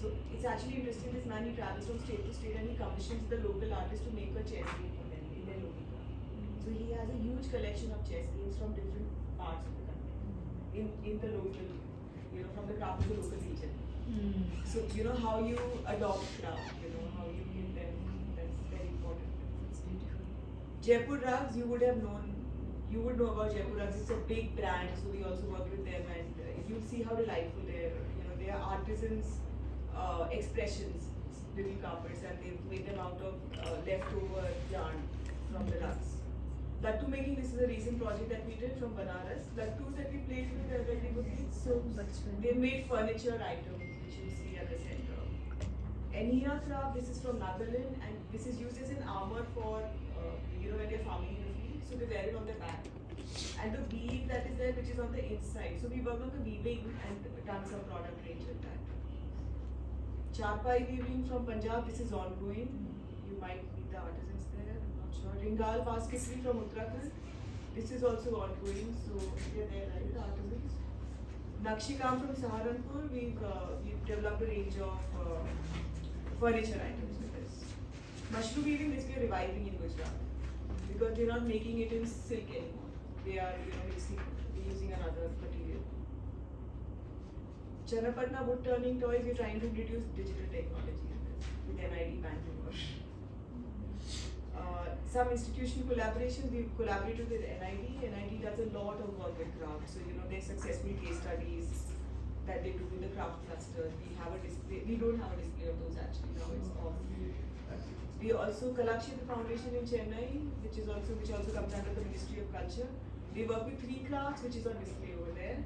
So it's actually interesting. This man, he travels from state to state and he commissions the local artists to make a chess game for them in their local club. So he has a huge collection of chess games from different parts of the country in the local, from the craft of the local region. So how you adopt craft, how you give them. That's very important. It's beautiful. Jaipur Rugs, you would know about Jaipur Rugs. It's a big brand, so we also work with them, and you'll see how delightful they are artisans' expressions, little carpets, and they've made them out of leftover yarn from the rugs. Lattu making, this is a recent project that we did from Banaras. Lattus that we played with are very good. So they made furniture items, which you see at the center. Enia craft, this is from Nagaland, and this is used as an armor for when they're farming in the field. So they wear it on their back. And the weave that is there, which is on the inside. So we worked on the weaving and done some product range with that. Charpai weaving from Punjab, this is ongoing. You might meet the artisans there, I'm not sure. Ringal basketry from Uttarakhand, this is also ongoing. So they're there, right, the artisans. Nakshikam from Saharanpur, we've developed a range of furniture items with this. Mushroom weaving, this we are reviving in Gujarat because they're not making it in silk anymore. They are, using another material. Channapatna wood turning toys, we're trying to introduce digital technology in this with NIT Bangalore. Some institutional collaborations, we've collaborated with NIT. NIT does a lot of work with craft. So, their successful case studies that they do in the craft clusters. We have a display. We don't have a display of those actually. Now it's off. We also Kalakshetra Foundation in Chennai, which also comes under the Ministry of Culture. We work with 3 crafts, which is on display over there.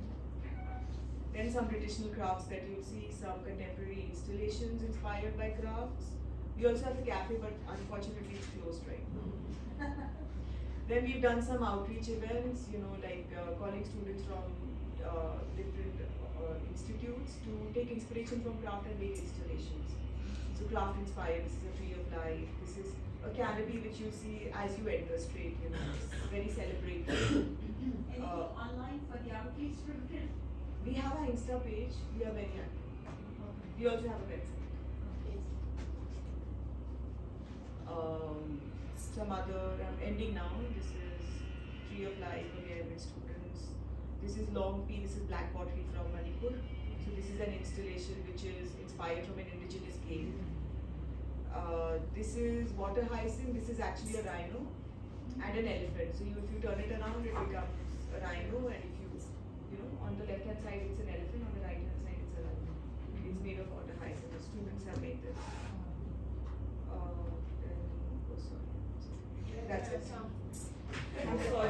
Then some traditional crafts that you'll see, some contemporary installations inspired by crafts. We also have a cafe, but unfortunately it's closed right now. Then we've done some outreach events, like calling students from different institutes to take inspiration from craft and make installations. So craft inspired, this is a tree of life. This is a canopy which you see as you enter straight, it's very celebratory. Anything online for the outreach program? We have an Insta page, we are very active. We also have a website. Some other, I'm ending now, this is Tree of Life for the Airmen students. This is Long P, this is Black Pottery from Manipur. So this is an installation which is inspired from an indigenous game. This is Water Hyacinth, this is actually a rhino and an elephant. So if you turn it around, it becomes a rhino, and if you, on the left hand side it's an elephant, on the right hand side it's a rhino. It's made of water hyacinth. The students have made this. That's it. I'm sorry.